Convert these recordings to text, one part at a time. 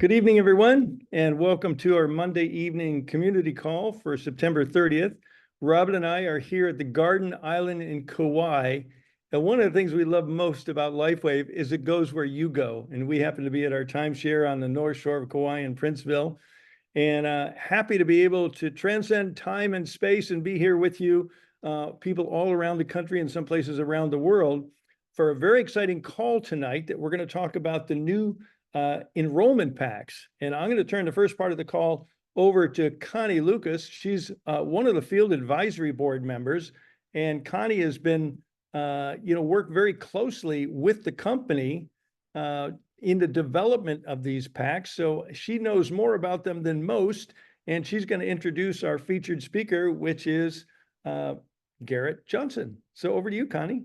Good evening, everyone, and welcome to our Monday evening community call for September 30th. Robin and I are here at the Garden Island in Kauai. And one of the things we love most about LifeWave is it goes where you go. And we happen to be at our timeshare on the North Shore of Kauai in Princeville. And happy to be able to transcend time and space and be here with you, people all around the country and some places around the world, for a very exciting call tonight that we're going to talk about the new enrollment packs. And I'm going to turn the first part of the call over to Connie Lucas. She's one of the field advisory board members, and Connie has been, worked very closely with the company in the development of these packs. So she knows more about them than most, and she's going to introduce our featured speaker, which is Garrett Johnson. So over to you, Connie.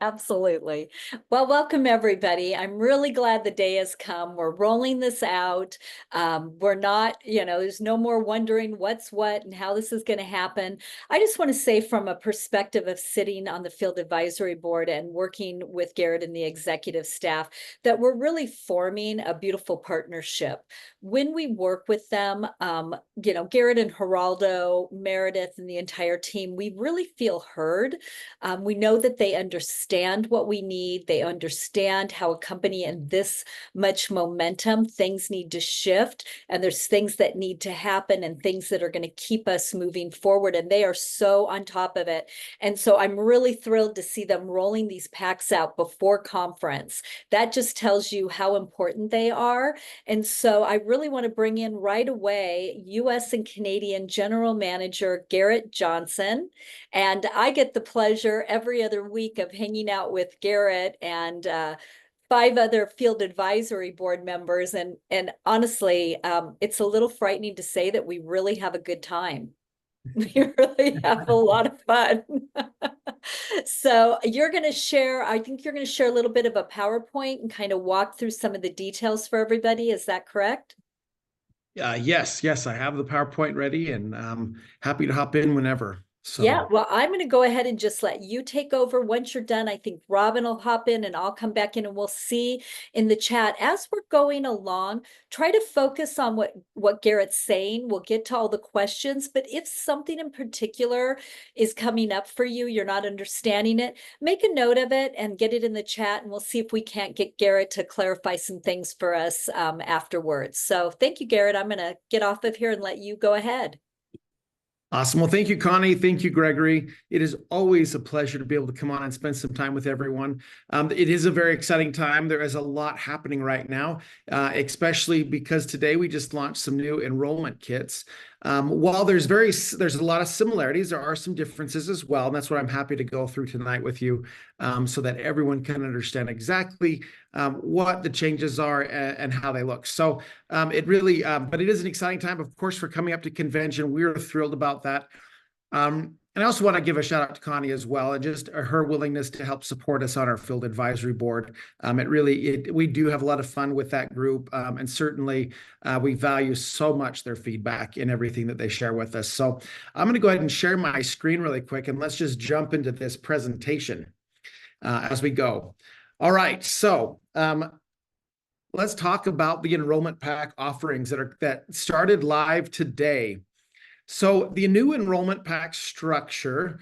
Absolutely. Well, welcome everybody. I'm really glad the day has come. We're rolling this out. We're not, there's no more wondering what's what and how this is going to happen. I just want to say, from a perspective of sitting on the field advisory board and working with Garrett and the executive staff, that we're really forming a beautiful partnership. When we work with them, Garrett and Geraldo, Meredith, and the entire team, we really feel heard. We know that they understand what we need. They understand how a company in this much momentum, things need to shift, and there's things that need to happen and things that are going to keep us moving forward. And they are so on top of it. And so I'm really thrilled to see them rolling these packs out before conference. That just tells you how important they are. And so I really want to bring in right away US and Canadian General Manager Garrett Johnson. And I get the pleasure every other week of hanging out with Garrett and 5 other field advisory board members. And honestly, it's a little frightening to say that we really have a good time. We really have a lot of fun. So you're going to share, I think you're going to share a little bit of a PowerPoint and kind of walk through some of the details for everybody. Is that correct? Yes, I have the PowerPoint ready, and I'm happy to hop in whenever. So yeah, well, I'm going to go ahead and just let you take over. Once you're done, I think Robin will hop in and I'll come back in, and we'll see in the chat as we're going along. Try to focus on what Garrett's saying. We'll get to all the questions, but if something in particular is coming up for you, you're not understanding it, make a note of it and get it in the chat, and we'll see if we can't get Garrett to clarify some things for us afterwards. So thank you, Garrett. I'm going to get off of here and let you go ahead. awesome. Well, thank you, Connie. Thank you, Gregory. It is always a pleasure to be able to come on and spend some time with everyone. It is a very exciting time. There is a lot happening right now, especially because today we just launched some new enrollment kits. While there's a lot of similarities, there are some differences as well, and that's what I'm happy to go through tonight with you, so that everyone can understand exactly what the changes are and how they look. So but it is an exciting time. Of course, we're coming up to convention. We're thrilled about that. And I also want to give a shout out to Connie as well, and just her willingness to help support us on our field advisory board. We do have a lot of fun with that group, and certainly we value so much their feedback in everything that they share with us. So I'm going to go ahead and share my screen really quick, and let's just jump into this presentation as we go. All right, so let's talk about the enrollment pack offerings that started live today. So the new enrollment pack structure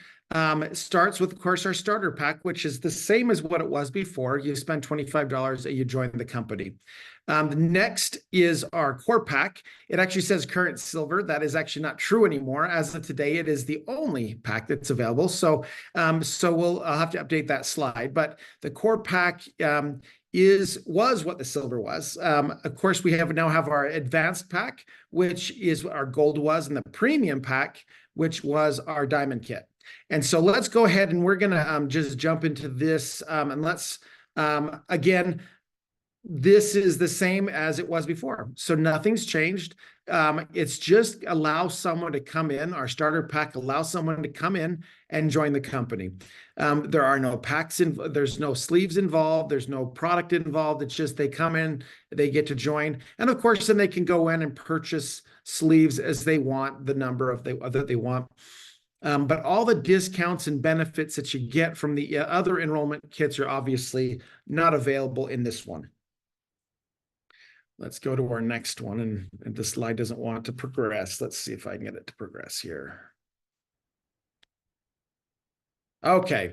starts with, of course, our starter pack, which is the same as what it was before. You spend $25 and you join the company. The next is our core pack. It actually says current silver. That is actually not true anymore. As of today, it is the only pack that's available. So I'll have to update that slide. But the core pack was what the silver was. Of course, we now have our advanced pack, which is our gold was, and the premium pack, which was our diamond kit. And so let's go ahead and we're going to just jump into this. And let's, again, this is the same as it was before. So nothing's changed. It's just allow someone to come in. Our starter pack allows someone to come in and join the company. There are no packs, there's no sleeves involved. There's no product involved. It's just they come in, they get to join. And of course, then they can go in and purchase sleeves as they want, the number that they want. But all the discounts and benefits that you get from the other enrollment kits are obviously not available in this one. let's go to our next one. And the slide doesn't want to progress. Let's see if I can get it to progress here. Okay.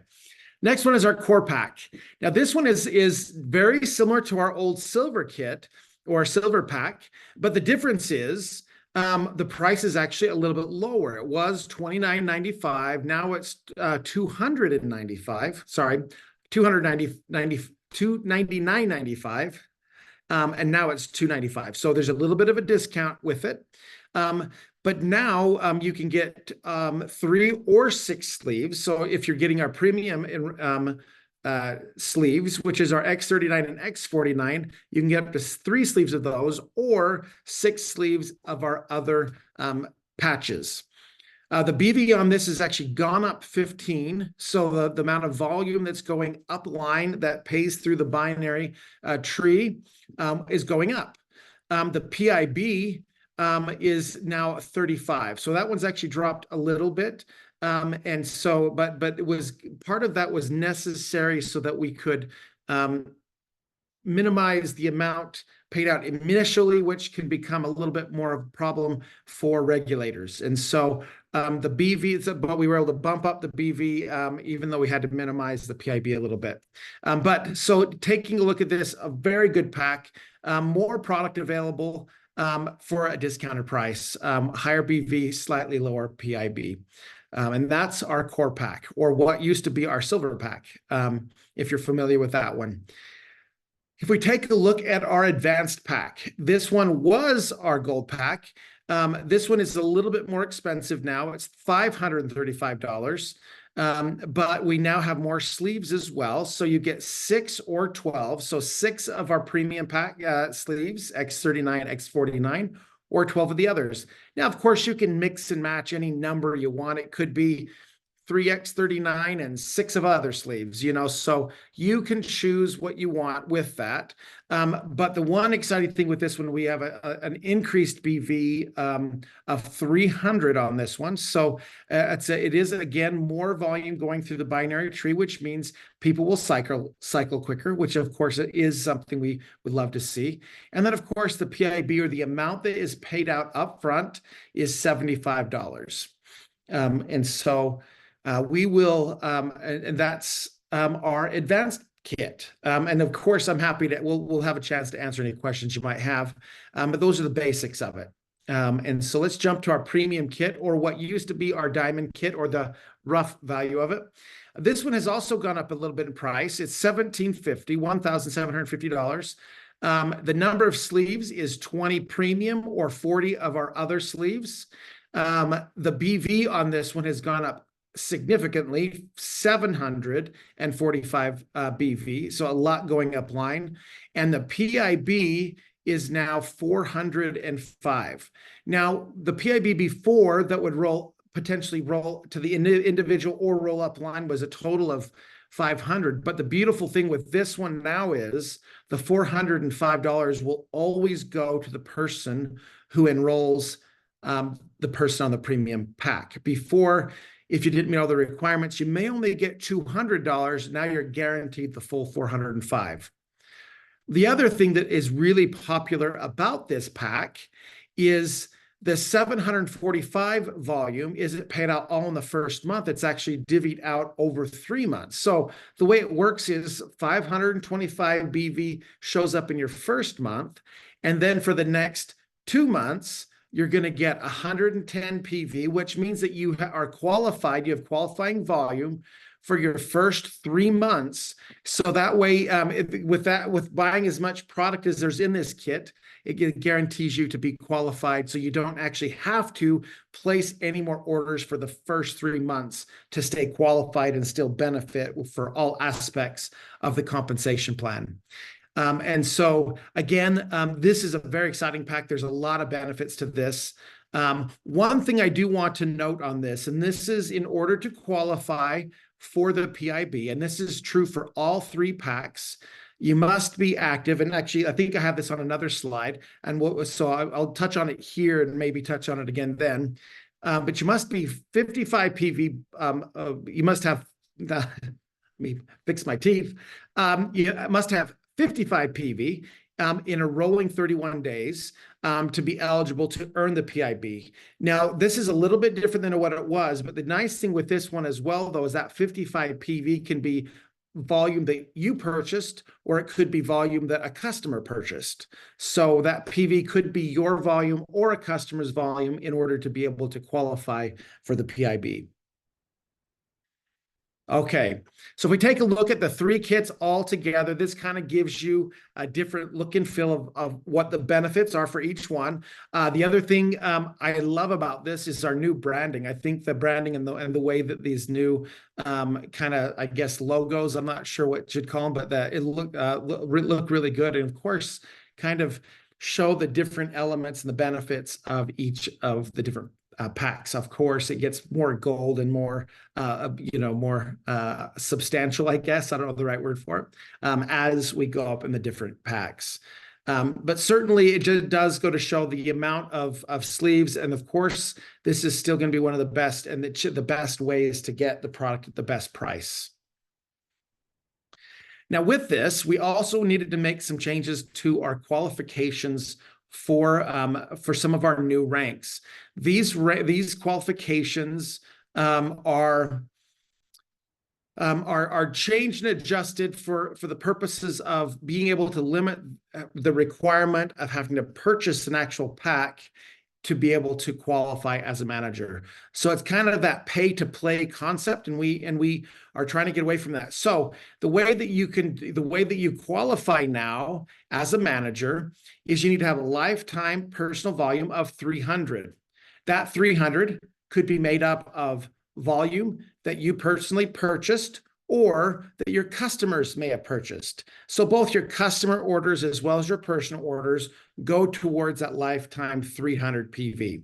Next one is our core pack. Now this one is very similar to our old silver kit or silver pack, but the difference is the price is actually a little bit lower. It was $29.95. Now it's $299.95. And now it's $295. So there's a little bit of a discount with it. But now you can get 3 or 6 sleeves. So if you're getting our premium sleeves, which is our X39 and X49, you can get up to 3 sleeves of those or 6 sleeves of our other patches. The BV on this has actually gone up 15. So the amount of volume that's going up line that pays through the binary tree is going up. The PIB is now 35. So that one's actually dropped a little bit. And so, but it was part of that was necessary so that we could minimize the amount paid out initially, which can become a little bit more of a problem for regulators. And so the BV, but we were able to bump up the BV, even though we had to minimize the PIB a little bit. But so taking a look at this, a very good pack, more product available for a discounted price, higher BV, slightly lower PIB. And that's our core pack, or what used to be our silver pack, if you're familiar with that one. If we take a look at our advanced pack, this one was our gold pack. This one is a little bit more expensive now. It's $535. But we now have more sleeves as well. So you get 6 or 12. So 6 of our premium pack sleeves, X39, X49, or 12 of the others. Now, of course, you can mix and match any number you want. It could be 3X39 and 6 of other sleeves, so you can choose what you want with that. But the one exciting thing with this one, we have an increased BV of 300 on this one. So it is, again, more volume going through the binary tree, which means people will cycle quicker, which of course is something we would love to see. And then, of course, the PIB, or the amount that is paid out upfront, is $75. And so we will, and that's our advanced kit. And of course, I'm happy to, we'll have a chance to answer any questions you might have, but those are the basics of it. And so let's jump to our premium kit, or what used to be our diamond kit, or the rough value of it. This one has also gone up a little bit in price. It's $1,750. The number of sleeves is 20 premium or 40 of our other sleeves. The BV on this one has gone up significantly, 745 BV, so a lot going up line. And the PIB is now 405. Now, the PIB before that would potentially roll to the individual or roll up line was a total of 500. But the beautiful thing with this one now is the $405 will always go to the person who enrolls the person on the premium pack. Before, if you didn't meet all the requirements, you may only get $200. Now you're guaranteed the full 405. The other thing that is really popular about this pack is the 745 volume isn't paid out all in the first month. It's actually divvied out over 3 months. So the way it works is 525 BV shows up in your first month. And then for the next 2 months, you're going to get 110 PV, which means that you are qualified. You have qualifying volume for your first 3 months. So that way, with buying as much product as there's in this kit, it guarantees you to be qualified. So you don't actually have to place any more orders for the first 3 months to stay qualified and still benefit for all aspects of the compensation plan. And so, again, this is a very exciting pack. There's a lot of benefits to this. One thing I do want to note on this, and this is in order to qualify for the PIB, and this is true for all 3 packs, you must be active. And actually, I think I have this on another slide, and so I'll touch on it here and maybe touch on it again then. But you must be 55 PV. You must have, let me fix my teeth. You must have 55 PV, in a rolling 31 days to be eligible to earn the PIB. Now, this is a little bit different than what it was, but the nice thing with this one as well, though, is that 55 PV can be volume that you purchased, or it could be volume that a customer purchased. So that PV could be your volume or a customer's volume in order to be able to qualify for the PIB. Okay, so if we take a look at the 3 kits all together, this kind of gives you a different look and feel of what the benefits are for each one. The other thing I love about this is our new branding. I think the branding and the way that these new kind of, I guess, logos, I'm not sure what you'd call them, but it look really good. And of course, kind of show the different elements and the benefits of each of the different packs. Of course, it gets more gold and more, more substantial, I guess. I don't know the right word for it, as we go up in the different packs. But certainly it just does go to show the amount of sleeves. And of course, this is still going to be one of the best and the best ways to get the product at the best price. Now, with this, we also needed to make some changes to our qualifications for some of our new ranks. These qualifications are changed and adjusted for the purposes of being able to limit the requirement of having to purchase an actual pack to be able to qualify as a manager. So it's kind of that pay to play concept, and we are trying to get away from that. So the way that you qualify now as a manager is you need to have a lifetime personal volume of 300. That 300 could be made up of volume that you personally purchased or that your customers may have purchased. So both your customer orders as well as your personal orders go towards that lifetime 300 PV.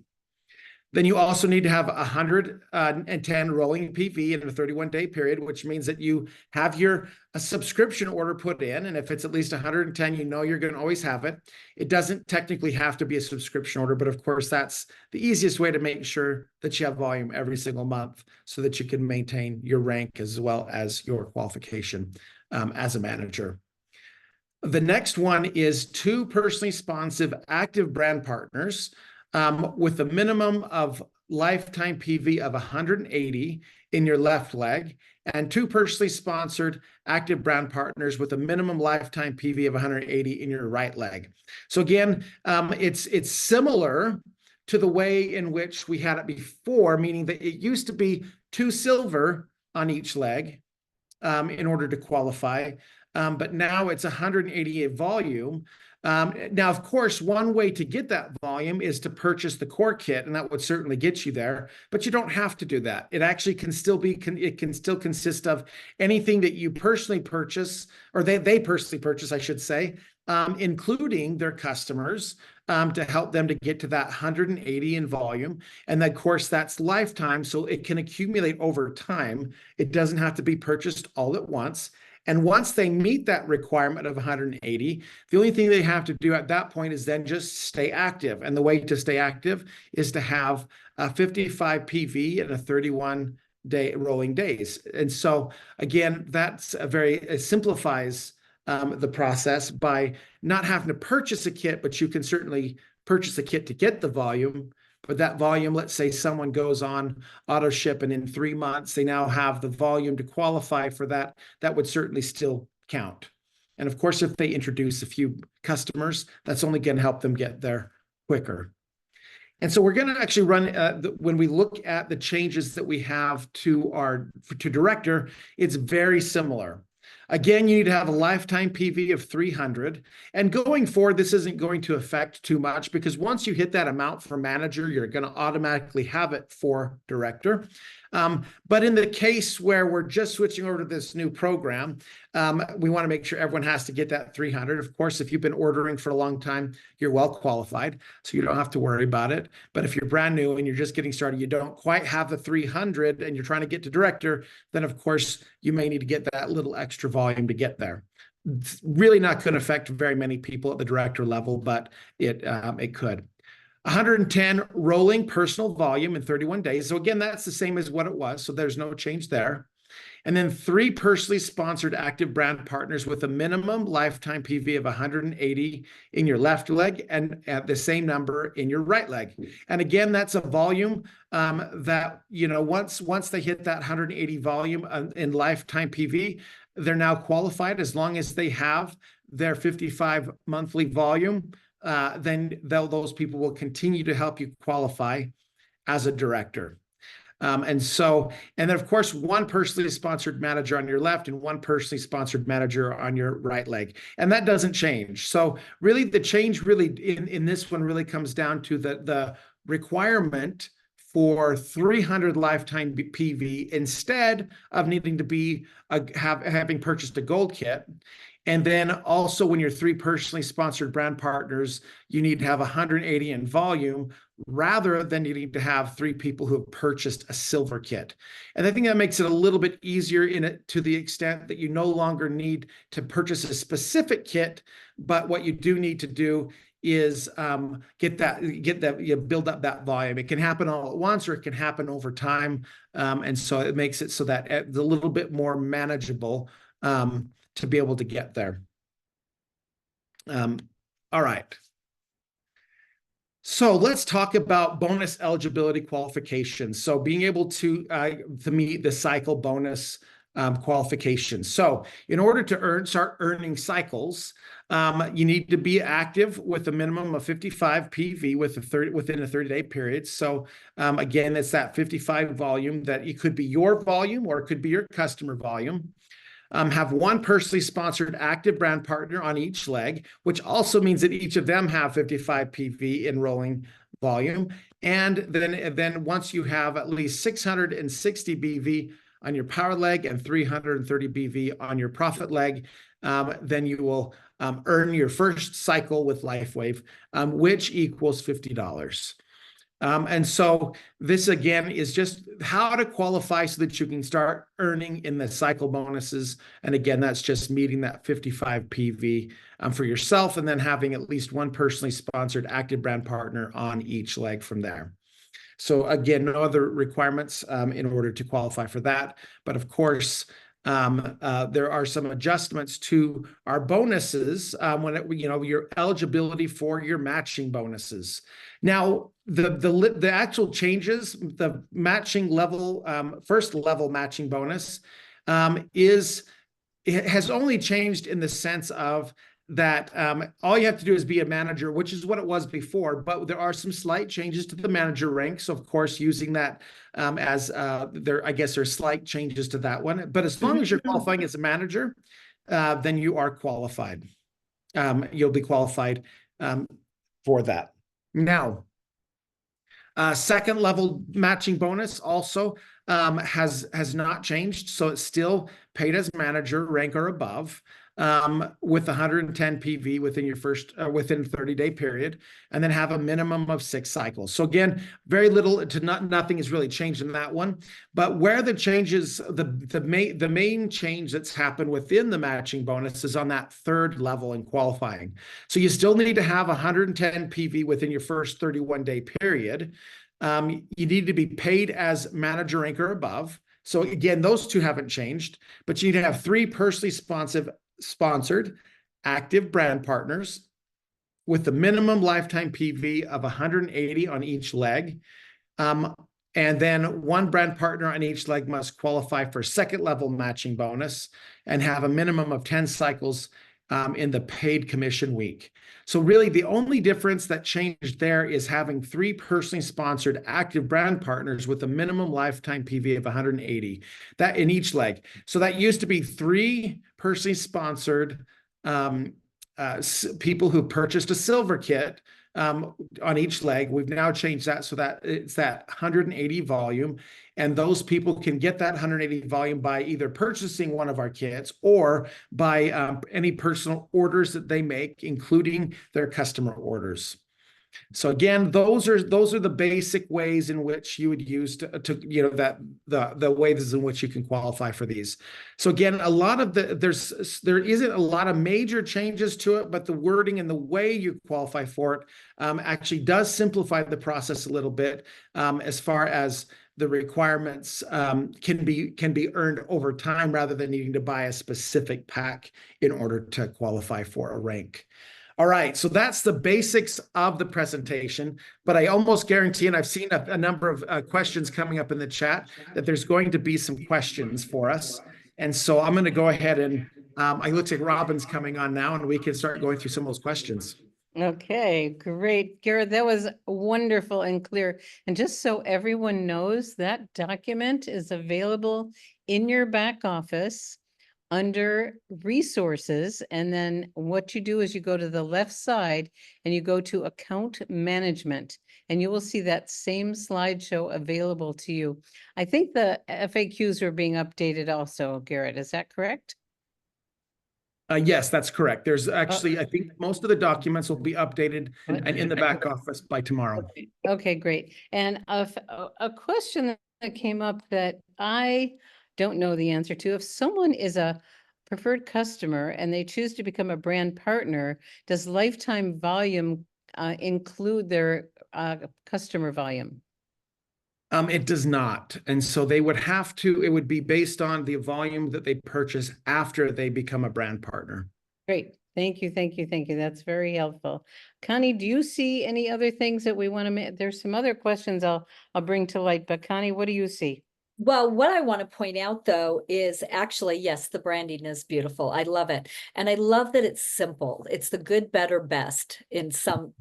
Then you also need to have 110 rolling PV in a 31-day period, which means that you have a subscription order put in. And if it's at least 110, you know you're going to always have it. It doesn't technically have to be a subscription order, but of course, that's the easiest way to make sure that you have volume every single month so that you can maintain your rank as well as your qualification as a manager. The next one is 2 personally sponsored active brand partners with a minimum of lifetime PV of 180 in your left leg, and 2 personally sponsored active brand partners with a minimum lifetime PV of 180 in your right leg. So again, it's similar to the way in which we had it before, meaning that it used to be 2 silver on each leg in order to qualify, but now it's 188 volume. Now, of course, one way to get that volume is to purchase the core kit, and that would certainly get you there, but you don't have to do that. It actually can still consist of anything that you personally purchase, or they personally purchase, I should say, including their customers, to help them to get to that 180 in volume. And then, of course, that's lifetime, so it can accumulate over time. It doesn't have to be purchased all at once. And once they meet that requirement of 180, the only thing they have to do at that point is then just stay active. And the way to stay active is to have a 55 PV and a 31-day rolling days. And so, again, that's it simplifies the process by not having to purchase a kit, but you can certainly purchase a kit to get the volume. But that volume, let's say someone goes on auto ship and in 3 months, they now have the volume to qualify for that, that would certainly still count. And of course, if they introduce a few customers, that's only going to help them get there quicker. And so we're going to actually run, when we look at the changes that we have to director, it's very similar. Again, you need to have a lifetime PV of 300. And going forward, this isn't going to affect too much because once you hit that amount for manager, you're going to automatically have it for director. But in the case where we're just switching over to this new program, we want to make sure everyone has to get that 300. Of course, if you've been ordering for a long time, you're well qualified, so you don't have to worry about it. But if you're brand new and you're just getting started, you don't quite have the 300 and you're trying to get to director, then of course, you may need to get that little extra volume to get there. It's really not going to affect very many people at the director level, but it could. 110 rolling personal volume in 31 days. So again, that's the same as what it was. So there's no change there. and then 3 personally sponsored active brand partners with a minimum lifetime PV of 180 in your left leg and at the same number in your right leg. And again, that's a volume that, once they hit that 180 volume in lifetime PV, they're now qualified as long as they have their 55 monthly volume. Then those people will continue to help you qualify as a director. And then of course, 1 personally sponsored manager on your left and 1 personally sponsored manager on your right leg. And that doesn't change. So really the change really in this one really comes down to the requirement for 300 lifetime PV instead of needing to be having purchased a gold kit. And then also when you're 3 personally sponsored brand partners, you need to have 180 in volume rather than needing to have 3 people who have purchased a silver kit. And I think that makes it a little bit easier in it to the extent that you no longer need to purchase a specific kit, but what you do need to do is you build up that volume. It can happen all at once or it can happen over time. And so it makes it so that it's a little bit more manageable to be able to get there. All right. So let's talk about bonus eligibility qualifications. So being able to meet the cycle bonus qualifications. So in order to start earning cycles, you need to be active with a minimum of 55 PV within a 30-day period. So again, it's that 55 volume that it could be your volume or it could be your customer volume. Have 1 personally sponsored active brand partner on each leg, which also means that each of them have 55 PV enrolling volume. And then once you have at least 660 BV on your power leg and 330 BV on your profit leg, then you will earn your first cycle with LifeWave, which equals $50. And so this again is just how to qualify so that you can start earning in the cycle bonuses. And again, that's just meeting that 55 PV for yourself and then having at least 1 personally sponsored active brand partner on each leg from there. So again, no other requirements in order to qualify for that. But of course, there are some adjustments to our bonuses your eligibility for your matching bonuses. Now, the actual changes, the matching level, first level matching bonus has only changed in the sense of that all you have to do is be a manager, which is what it was before, but there are some slight changes to the manager ranks. Of course, using that I guess there's slight changes to that one. But as long as you're qualifying as a manager, then you are qualified. You'll be qualified for that. Now, second level matching bonus also has not changed. So it's still paid as manager, rank or above, with 110 PV within your within a 30-day period, and then have a minimum of 6 cycles. So again, very little to nothing has really changed in that one. But where the changes, the main change that's happened within the matching bonus is on that 3rd level in qualifying. So you still need to have 110 PV within your first 31-day period. You need to be paid as manager, rank or above. So again, those 2 haven't changed, but you need to have 3 personally sponsored active brand partners with the minimum lifetime PV of 180 on each leg. And then 1 brand partner on each leg must qualify for 2nd level matching bonus and have a minimum of 10 cycles in the paid commission week. So really the only difference that changed there is having 3 personally sponsored active brand partners with a minimum lifetime PV of 180 that in each leg. So that used to be 3 personally sponsored people who purchased a silver kit on each leg. We've now changed that so that it's that 180 volume, and those people can get that 180 volume by either purchasing one of our kits or by any personal orders that they make, including their customer orders. So again, those are the basic ways in which you would use the ways in which you can qualify for these. So again, there isn't a lot of major changes to it, but the wording and the way you qualify for it actually does simplify the process a little bit as far as the requirements can be earned over time rather than needing to buy a specific pack in order to qualify for a rank. All right, so that's the basics of the presentation, but I almost guarantee, and I've seen a number of questions coming up in the chat, that there's going to be some questions for us. And so I'm going to go ahead and it looks like Robin's coming on now, and we can start going through some of those questions. Okay, great. Garrett, that was wonderful and clear. And just so everyone knows, that document is available in your back office under resources. And then what you do is you go to the left side and you go to account management, and you will see that same slideshow available to you. I think the FAQs are being updated also, Garrett. Is that correct? Yes, that's correct. There's actually, I think most of the documents will be updated and in the back office by tomorrow. Okay, great. And a question that came up that I don't know the answer to, if someone is a preferred customer and they choose to become a brand partner, does lifetime volume include their customer volume? It does not. And so they would have to, it would be based on the volume that they purchase after they become a brand partner. Great. Thank you. Thank you. Thank you. That's very helpful. Connie, do you see any other things that we want to make? There's some other questions I'll bring to light, but Connie, what do you see? Well, what I want to point out, though, is actually, yes, the branding is beautiful. I love it. And I love that it's simple. It's the good, better, best in some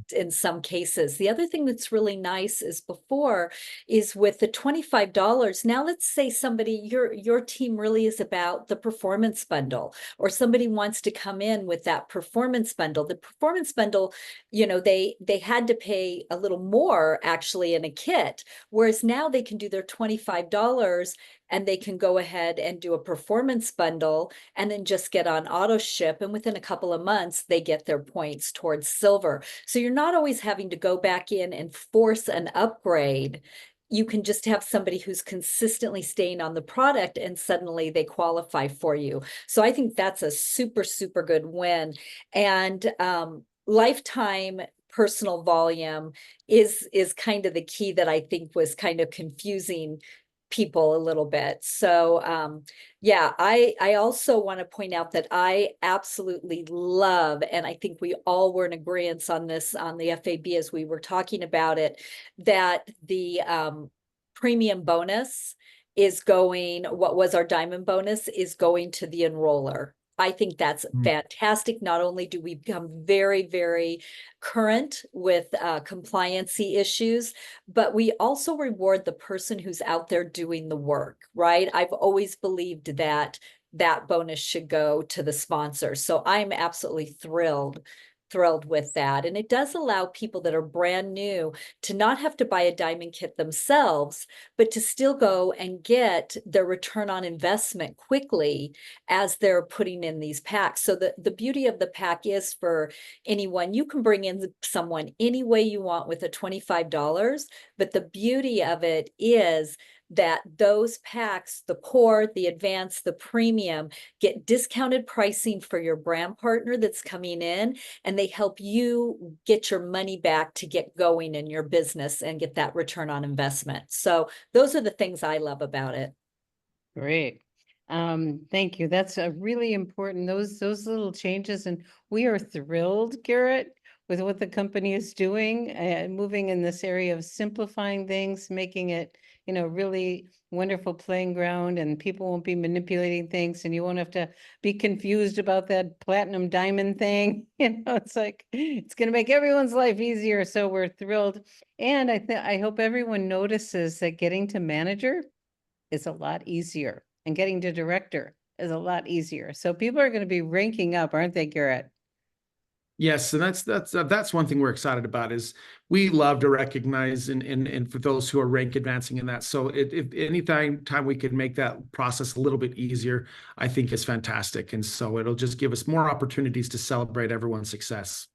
cases. The other thing that's really nice is with the $25. Now, let's say your team really is about the performance bundle, or somebody wants to come in with that performance bundle. The performance bundle, they had to pay a little more actually in a kit, whereas now they can do their $25 and they can go ahead and do a performance bundle and then just get on auto ship. And within a couple of months, they get their points towards silver. So you're not always having to go back in and force an upgrade. You can just have somebody who's consistently staying on the product and suddenly they qualify for you. So I think that's a super, super good win. And lifetime personal volume is kind of the key that I think was kind of confusing people a little bit. So yeah, I also want to point out that I absolutely love, and I think we all were in agreement on this on the FAB as we were talking about it, that the premium bonus is going, what was our diamond bonus, is going to the enroller. I think that's fantastic. Not only do we become very, very current with compliancy issues, but we also reward the person who's out there doing the work, right? I've always believed that that bonus should go to the sponsor. So I'm absolutely thrilled with that. And it does allow people that are brand new to not have to buy a diamond kit themselves, but to still go and get their return on investment quickly as they're putting in these packs. So the beauty of the pack is, for anyone, you can bring in someone any way you want with a $25, but the beauty of it is that those packs, the core, the advanced, the premium, get discounted pricing for your brand partner that's coming in, and they help you get your money back to get going in your business and get that return on investment. So those are the things I love about it. Great. Thank you. That's a really important, those little changes, and we are thrilled, Garrett, with what the company is doing and moving in this area of simplifying things, making it, really wonderful playing ground, and people won't be manipulating things, and you won't have to be confused about that platinum diamond thing. It's like, it's going to make everyone's life easier. So we're thrilled. And I hope everyone notices that getting to manager is a lot easier, and getting to director is a lot easier. So people are going to be ranking up, aren't they, Garrett? Yes, and that's one thing we're excited about, is we love to recognize and for those who are rank advancing in that. So if any time we can make that process a little bit easier, I think is fantastic. And so it'll just give us more opportunities to celebrate everyone's success.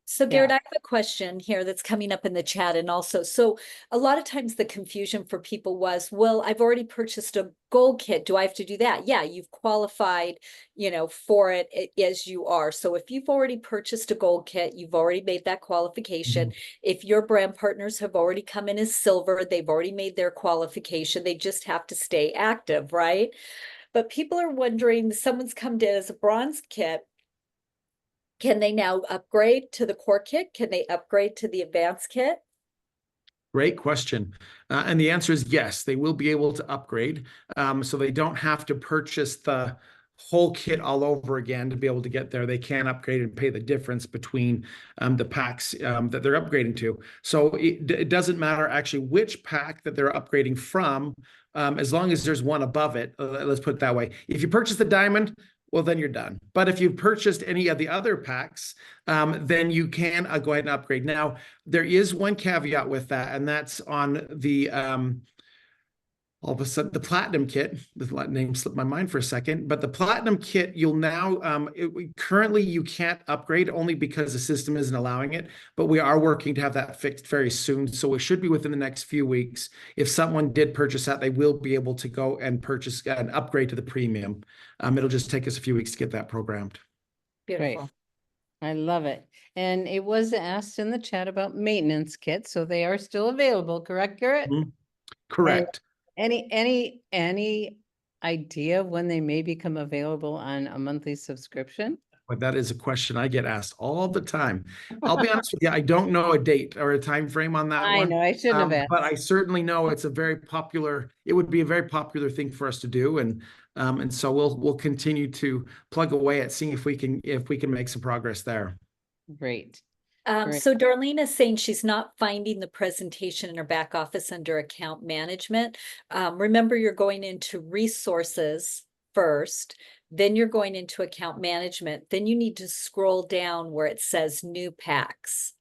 So Yeah. Garrett, I have a question here that's coming up in the chat and also, so a lot of times the confusion for people was, well, I've already purchased a gold kit. Do I have to do that? Yeah, you've qualified, for it as you are. So if you've already purchased a gold kit, you've already made that qualification. If your brand partners have already come in as silver, they've already made their qualification. They just have to stay active, right? But people are wondering, someone's come in as a bronze kit. Can they now upgrade to the core kit? Can they upgrade to the advanced kit? Great question. And the answer is yes, they will be able to upgrade. So they don't have to purchase the whole kit all over again to be able to get there. They can upgrade and pay the difference between the packs that they're upgrading to. So it doesn't matter actually which pack that they're upgrading from, as long as there's one above it. Let's put it that way. If you purchase the diamond, well, then you're done. But if you've purchased any of the other packs, then you can go ahead and upgrade. Now, there is one caveat with that, and that's on the all of a sudden the platinum kit. The name slipped my mind for a second, but the platinum kit, you'll now currently you can't upgrade only because the system isn't allowing it, but we are working to have that fixed very soon. So it should be within the next few weeks. If someone did purchase that, they will be able to go and purchase and upgrade to the premium. It'll just take us a few weeks to get that programmed. Beautiful. I love it. And it was asked in the chat about maintenance kits, so they are still available, correct, Garrett? Correct. Any idea of when they may become available on a monthly subscription? But that is a question I get asked all the time. I'll be honest with you, I don't know a date or a time frame on that I one. know, I shouldn't have asked. But I certainly know it's a very popular, it would be a very popular thing for us to do. And so we'll continue to plug away at seeing if we can make some progress there. Great. So Darlene is saying she's not finding the presentation in her back office under account management. Remember, you're going into resources first, then you're going into account management. Then you need to scroll down where it says new packs.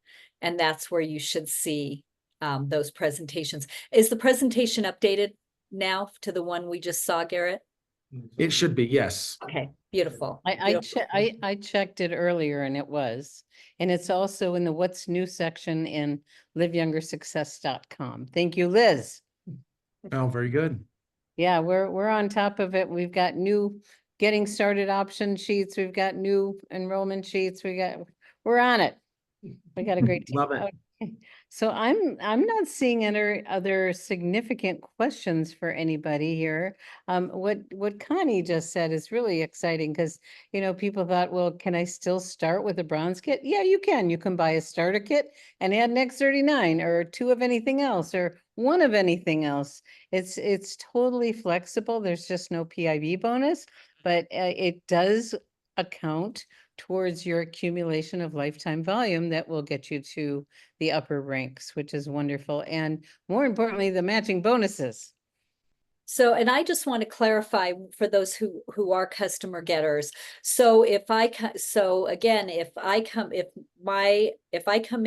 And that's where you should see those presentations. Is the presentation updated now to the one we just saw, Garrett? It should be, yes. Okay, beautiful. I checked it earlier and it was. And it's also in the what's new section in liveyoungersuccess.com. Thank you, Liz. Oh, very good. Yeah, we're on top of it. We've got new getting started option sheets. We've got new enrollment sheets. We're on it. We got a great team. Love it. Okay. So I'm not seeing any other significant questions for anybody here. What Connie just said is really exciting because, people thought, well, can I still start with a bronze kit? Yeah, you can. You can buy a starter kit and add an X39 or 2 of anything else or 1 of anything else. It's totally flexible. There's just no PIB bonus, but it does account towards your accumulation of lifetime volume that will get you to the upper ranks, which is wonderful. And more importantly, the matching bonuses. So, and I just want to clarify for those who are customer getters. So if I come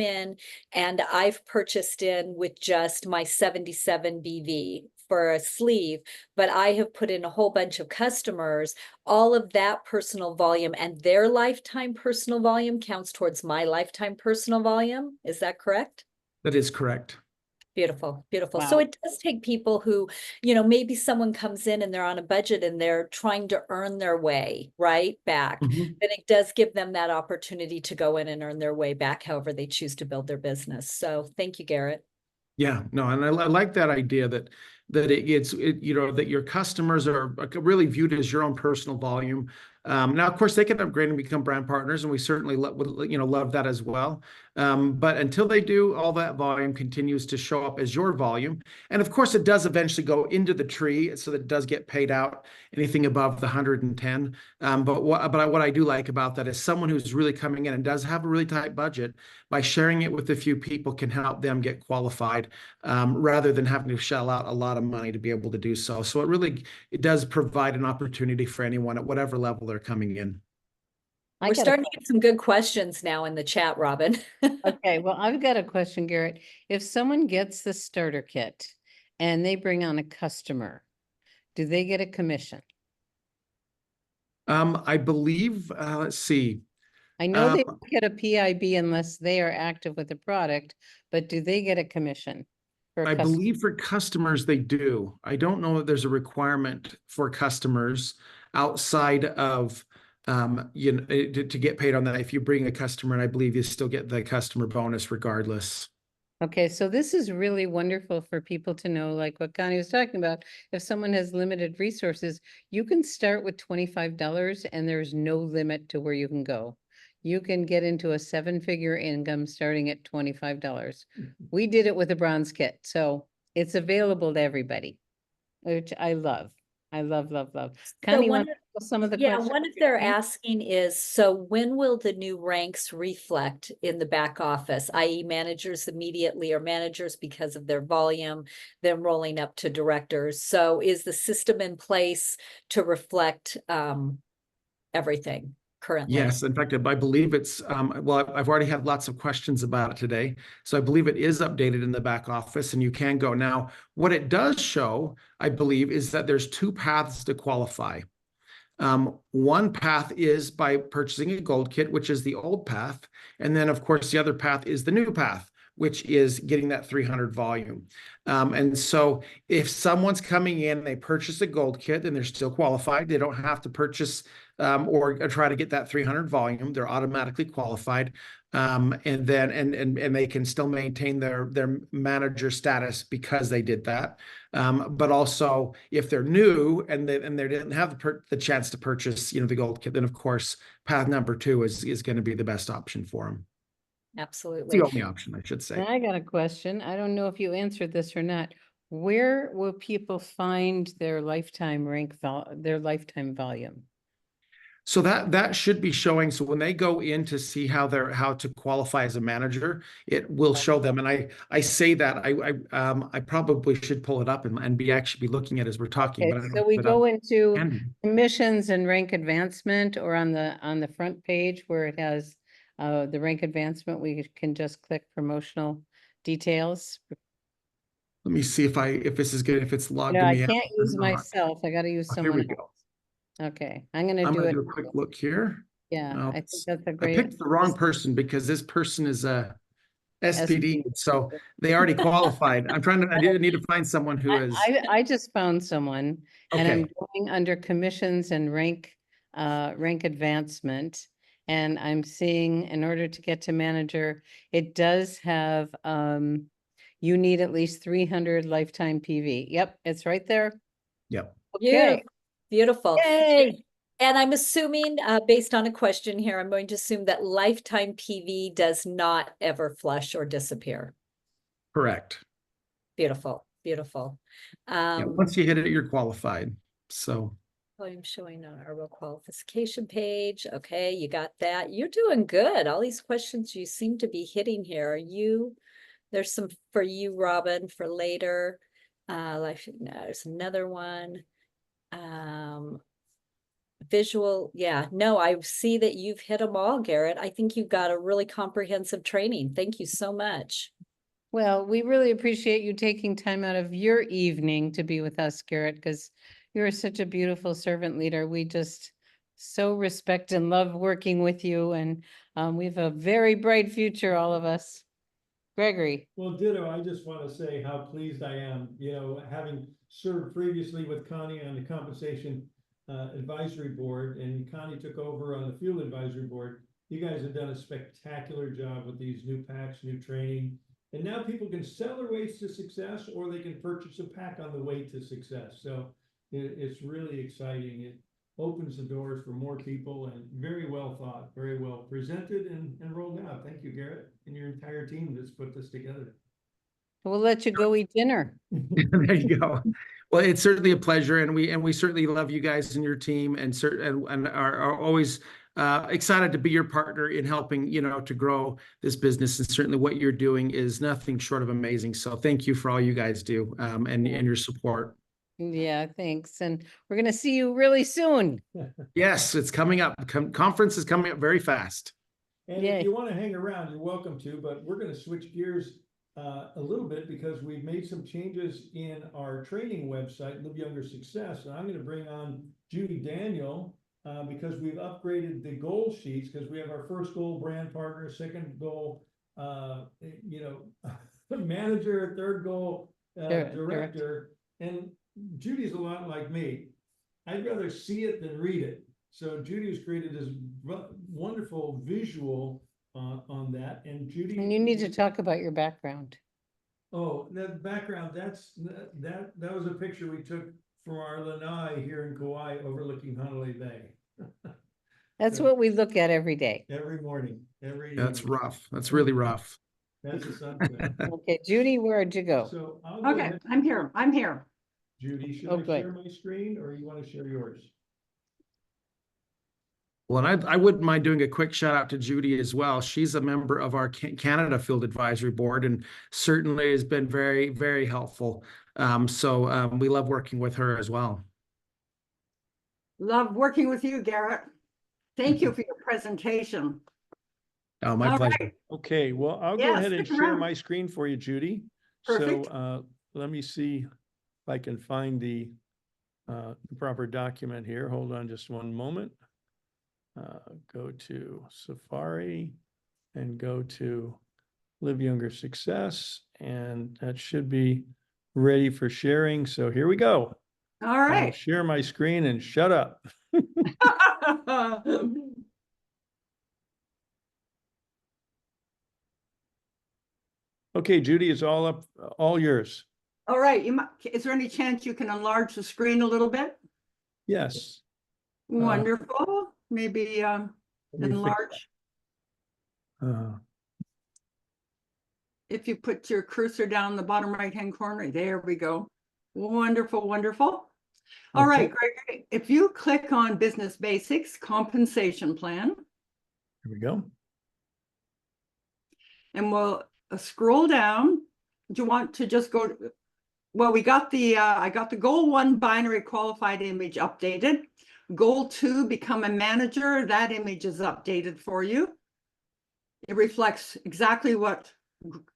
in and I've purchased in with just my 77 BV for a sleeve, but I have put in a whole bunch of customers, all of that personal volume and their lifetime personal volume counts towards my lifetime personal volume. Is that correct? That is correct. Beautiful, beautiful. Wow. So it does take people who, maybe someone comes in and they're on a budget and they're trying to earn their way back. Mhm. Then it does give them that opportunity to go in and earn their way back, however they choose to build their business. So thank you, Garrett. Yeah, no, and I like that idea that that your customers are really viewed as your own personal volume. Now, of course, they can upgrade and become brand partners, and we certainly love that as well. But until they do, all that volume continues to show up as your volume, and of course, it does eventually go into the tree, so that it does get paid out anything above the 110. But what I do like about that is someone who's really coming in and does have a really tight budget, by sharing it with a few people, can help them get qualified rather than having to shell out a lot of money to be able to do so. So it does provide an opportunity for anyone at whatever level they're coming in. We're starting to get some good questions now in the chat, Robin. Okay, well, I've got a question, Garrett. If someone gets the starter kit and they bring on a customer, do they get a commission? I believe, let's see. I know they Um, don't get a PIB unless they are active with the product, but do they get a commission? For I custom? believe for customers, they do. I don't know that there's a requirement for customers outside of, to get paid on that. If you bring a customer, and I believe you still get the customer bonus regardless. Okay, so this is really wonderful for people to know, like what Connie was talking about. If someone has limited resources, you can start with $25 and there's no limit to where you can go. You can get into a 7-figure income starting at $25. We did it with a bronze kit, so it's available to everybody, which I love. I love, love, love. So Connie, one want some of the Yeah, questions? one of they're asking is, so when will the new ranks reflect in the back office, i.e. managers immediately or managers because of their volume, then rolling up to directors? So is the system in place to reflect everything currently? Yes, in fact, I believe it's, well, I've already had lots of questions about it today. So I believe it is updated in the back office and you can go. Now, what it does show, I believe, is that there's 2 paths to qualify. One path is by purchasing a gold kit, which is the old path. And then, of course, the other path is the new path, which is getting that 300 volume. And so if someone's coming in, they purchase a gold kit, then they're still qualified. They don't have to purchase or try to get that 300 volume. They're automatically qualified. And then and they can still maintain their manager status because they did that. But also if they're new and they didn't have the chance to purchase, the gold kit, then of course path number 2 is going to be the best option for them. It's Absolutely. the only option, I should say. And I got a question. I don't know if you answered this or not. Where will people find their lifetime their lifetime volume? So that should be showing. So when they go in to see how to qualify as a manager, it will show them. And I say that I probably should pull it up and be looking at it as we're talking. Okay, But I don't so we have it go up into handy. commissions and rank advancement, or on the front page where it has the rank advancement, we can just click promotional details. Let me see if this is good, if it's logged No, I me out can't or use not. myself. I gotta use Oh, here someone we go. else. Okay, I'm gonna I'm do gonna it. do a quick look here. Yeah, Oh, I think that's a I great. picked the wrong person because this person is a SPD, SPD. so they already qualified. I need to find someone who is, I just found someone and I'm okay. going under commissions and rank advancement. And I'm seeing in order to get to manager, it does have, you need at least 300 lifetime PV. Yep, it's right there. Yep. Okay. Beautiful. Yay. And I'm assuming, based on a question here, I'm going to assume that lifetime PV does not ever flush or disappear. Correct. Beautiful, beautiful. Yeah, once you hit it, you're qualified. So I'm showing on our real qualification page. Okay, you got that. You're doing good. All these questions you seem to be hitting here. There's some for you, Robin, for later. There's another one. Visual, yeah. No, I see that you've hit them all, Garrett. I think you've got a really comprehensive training. Thank you so much. Well, we really appreciate you taking time out of your evening to be with us, Garrett, because you're such a beautiful servant leader. We just so respect and love working with you, and we have a very bright future, all of us. Gregory. Well, ditto, I just want to say how pleased I am, having served previously with Connie on the compensation advisory board, and Connie took over on the fuel advisory board. You guys have done a spectacular job with these new packs, new training. And now people can sell their ways to success, or they can purchase a pack on the way to success. So it's really exciting. It opens the doors for more people, and very well thought, very well presented and rolled out. Thank you, Garrett, and your entire team that's put this together. We'll let you go eat dinner. there you go. Well, it's certainly a pleasure, and we certainly love you guys and your team, and are always excited to be your partner in helping, to grow this business. And certainly what you're doing is nothing short of amazing. So thank you for all you guys do, and your support. Yeah, thanks. And we're going to see you really soon. Yes, it's coming up. Conference is coming up very fast. And Yay. if you want to hang around, you're welcome to, but we're going to switch gears a little bit because we've made some changes in our training website, Live Younger Success. And I'm going to bring on Judy Daniel, because we've upgraded the goal sheets, because we have our first goal brand partner, second goal, you know, manager, third goal, director. And Judy's a lot like me. I'd rather see it than read it. So Judy has created this wonderful visual on that, and Judy. And you need to talk about your background. Oh, that background, that was a picture we took from our lanai here in Kauai overlooking Honolulu Bay. That's So- what we look at every day. Every morning, every. That's evening. rough. That's really rough. That's a sunset. Okay, Judy, where'd you go? So I'll go Okay, ahead. I'm here. I'm here. Judy, should Oh, I good. share my screen or you want to share yours? Well, and I wouldn't mind doing a quick shout out to Judy as well. She's a member of our Canada Field Advisory Board and certainly has been very, very helpful. So we love working with her as well. Love working with you, Garrett. Thank you for your presentation. Oh, my All pleasure. right. Okay, well, I'll go Yeah, ahead and stick share around. my screen for you, Judy. Perfect. So let me see if I can find the proper document here. Hold on just one moment. Go to Safari and go to Live Younger Success, and that should be ready for sharing. So here we go. All I'll right. share my screen and shut up. Okay, Judy, it's all up, all yours. All right. Is there any chance you can enlarge the screen a little bit? Yes. Wonderful. Maybe let me fix- enlarge. If you put your cursor down in the bottom right-hand corner, there we go. Wonderful, wonderful. All Okay. right, Gregory, if you click on Business Basics Compensation Plan, Here we go. and we'll scroll down. Do you want to just go? Well, we got the, I got the goal 1 binary qualified image updated. Goal 2, become a manager. That image is updated for you. It reflects exactly what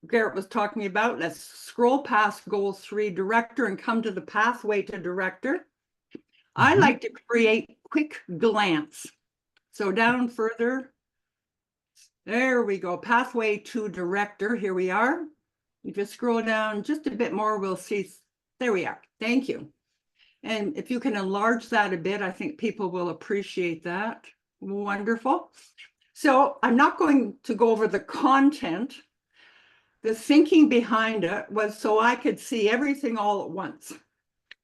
Garrett was talking about. Let's scroll past goal 3, director, and come to the pathway to director. I Mhm. like to create quick glance. So down further. There we go. Pathway to director. Here we are. If you scroll down just a bit more, we'll see. There we are. Thank you. And if you can enlarge that a bit, I think people will appreciate that. Wonderful. So I'm not going to go over the content. The thinking behind it was so I could see everything all at once.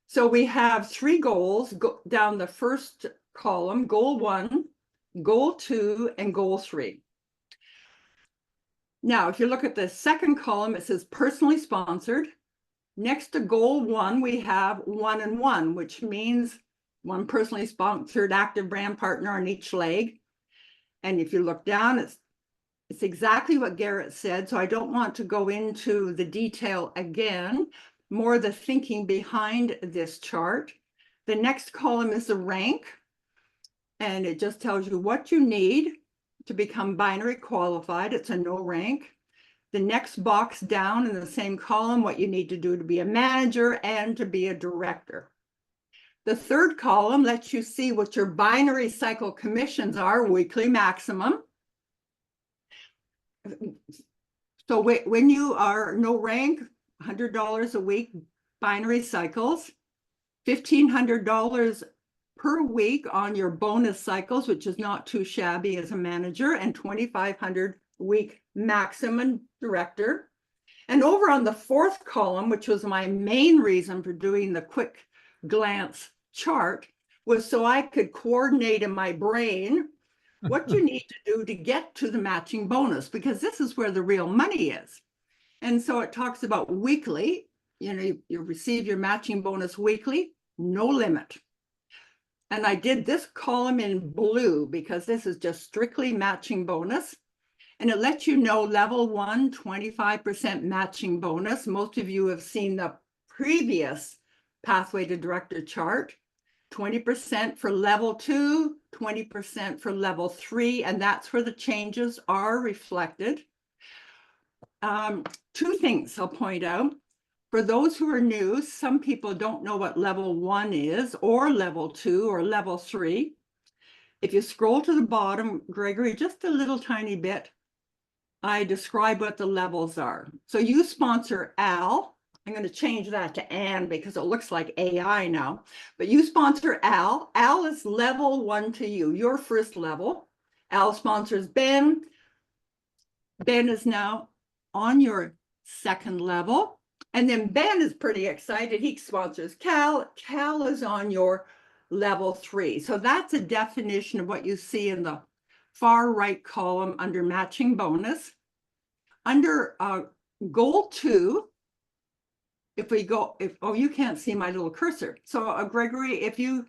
So we have 3 goals go down the first column: goal 1, goal 2, and goal 3. Now, if you look at the second column, it says personally sponsored. Next to goal 1, we have 1 and 1, which means 1 personally sponsored active brand partner on each leg. And if you look down, it's exactly what Garrett said. So I don't want to go into the detail again, more the thinking behind this chart. The next column is the rank, and it just tells you what you need to become binary qualified. It's a no rank. The next box down in the same column, what you need to do to be a manager and to be a director. The third column lets you see what your binary cycle commissions are, weekly maximum. So when you are no rank, $100 a week, binary cycles, $1,500 per week on your bonus cycles, which is not too shabby as a manager, and $2,500 week maximum director. And over on the fourth column, which was my main reason for doing the quick glance chart, was so I could coordinate in my brain what you need to do to get to the matching bonus, because this is where the real money is. And so it talks about weekly, you receive your matching bonus weekly, no limit. And I did this column in blue because this is just strictly matching bonus. And it lets you know level 1, 25% matching bonus. Most of you have seen the previous pathway to director chart. 20% for level 2, 20% for level 3, and that's where the changes are reflected. 2 things I'll point out. For those who are new, some people don't know what level 1 is, or level 2, or level 3. If you scroll to the bottom, Gregory, just a little tiny bit, I describe what the levels are. So you sponsor Al. I'm going to change that to Anne because it looks like AI now. But you sponsor Al. Al is level 1 to you, your first level. Al sponsors Ben. Ben is now on your second level. And then Ben is pretty excited. He sponsors Cal. Cal is on your level 3. So that's a definition of what you see in the far right column under matching bonus. Under goal 2, if we go, oh, you can't see my little cursor. So Gregory, if you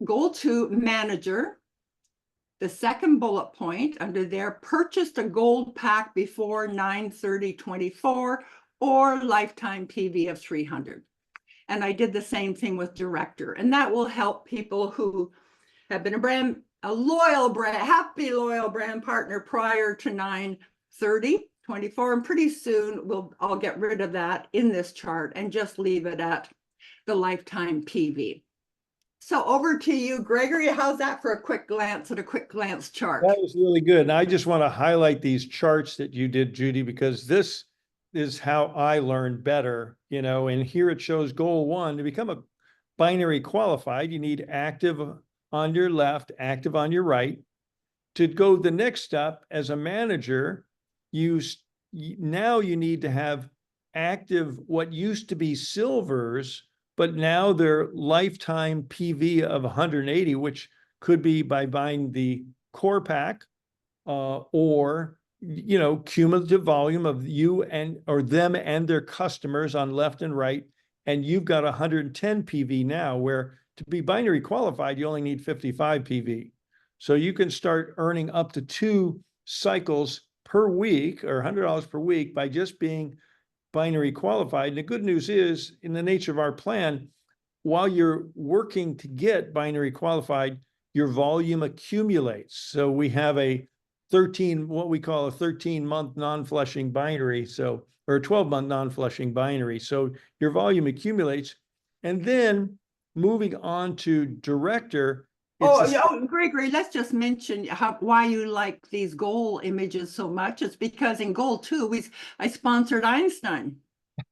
goal 2 manager, the second bullet point under there, purchased a gold pack before 9/30/24 or lifetime PV of 300. And I did the same thing with director. And that will help people who have been a loyal brand, happy loyal brand partner prior to 9/30/24. And pretty soon I'll get rid of that in this chart and just leave it at the lifetime PV. So over to you, Gregory. How's that for a quick glance at a quick glance chart? That was really good. And I just want to highlight these charts that you did, Judy, because this is how I learned better, you know, and here it shows goal 1, to become a binary qualified, you need active on your left, active on your right. To go the next step as a manager, now you need to have active what used to be silvers, but now they're lifetime PV of 180, which could be by buying the core pack or, you know, cumulative volume of you and or them and their customers on left and right. And you've got 110 PV now, where to be binary qualified, you only need 55 PV. So you can start earning up to 2 cycles per week or $100 per week by just being binary qualified. And the good news is, in the nature of our plan, while you're working to get binary qualified, your volume accumulates. So we have what we call a 13-month non-flushing binary, or a 12-month non-flushing binary. So your volume accumulates. And then moving on to director. Gregory, let's just mention why you like these goal images so much. It's because in goal 2, I sponsored Einstein.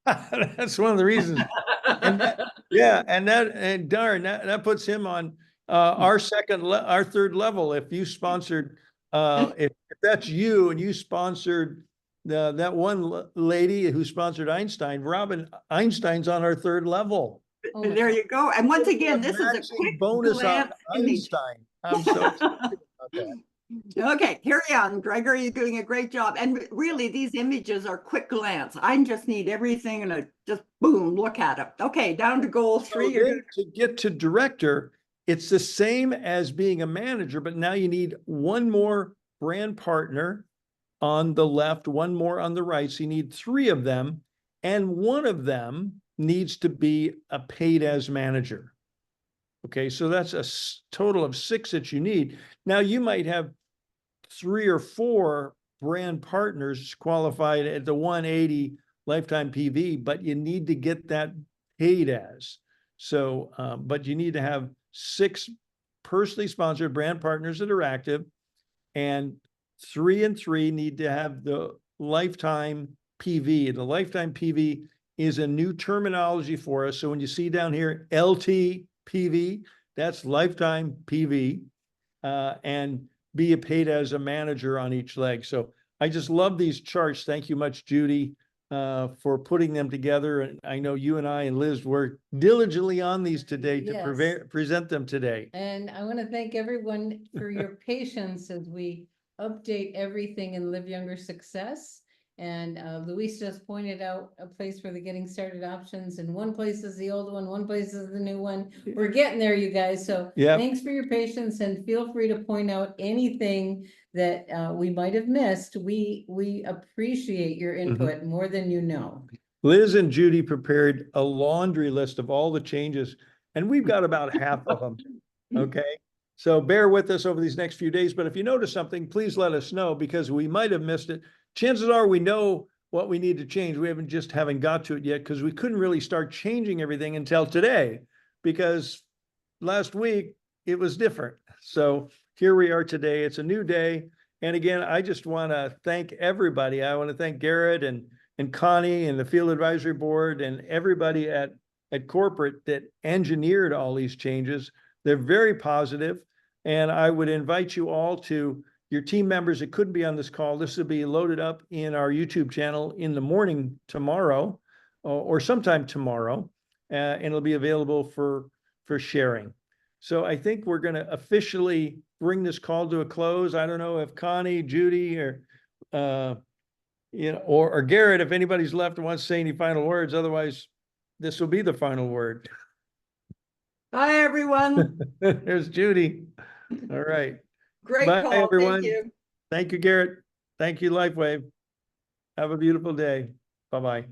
That's one of the reasons. And that puts him on our third level. If you sponsored, if that's you and you sponsored that one lady who sponsored Einstein, Robin Einstein's on our third level. Oh, There you go. And once again, this is a quick bonus on image. Einstein. I'm so excited about that. Okay, carry on. Gregory, you're doing a great job. And really, these images are quick glance. I just need everything and just boom, look at it. Okay, down to goal 3. So to get to director, it's the same as being a manager, but now you need one more brand partner on the left, one more on the right. So you need 3 of them, and one of them needs to be a paid as manager. Okay, so that's a total of 6 that you need. Now you might have 3 or 4 brand partners qualified at the 180 lifetime PV, but you need to get that paid as. So, but you need to have 6 personally sponsored brand partners that are active, and 3 and 3 need to have the lifetime PV. And the lifetime PV is a new terminology for us. So when you see down here, LT PV, that's lifetime PV, and be paid as a manager on each leg. So I just love these charts. Thank you much, Judy, for putting them together. And I know you and I and Liz worked diligently on these today to present them today. And I want to thank everyone for your patience as we update everything in Live Younger Success. And Luis just pointed out a place for the getting started options, and one place is the old one place is the new one. We're getting there, you guys. So thanks for your patience, and feel free to point out anything that we might have missed. We appreciate your input more than you know. Liz and Judy prepared a laundry list of all the changes, and we've got about half of them. Okay. So bear with us over these next few days, but if you notice something, please let us know, because we might have missed it. Chances are we know what we need to change. We haven't got to it yet, because we couldn't really start changing everything until today, because last week it was different. So here we are today. It's a new day. And again, I just want to thank everybody. I want to thank Garrett and Connie and the Field Advisory Board and everybody at corporate that engineered all these changes. They're very positive. And I would invite you all to your team members that couldn't be on this call. This will be loaded up in our YouTube channel in the morning tomorrow or sometime tomorrow. And it'll be available for sharing. So I think we're going to officially bring this call to a close. I don't know if Connie, Judy, or or Garrett, if anybody's left and wants to say any final words. Otherwise, this will be the final word. Bye, everyone. There's Judy. All right. Great Bye, call. everyone. Thank you. Thank you, Garrett. Thank you, LifeWave. Have a beautiful day. Bye-bye.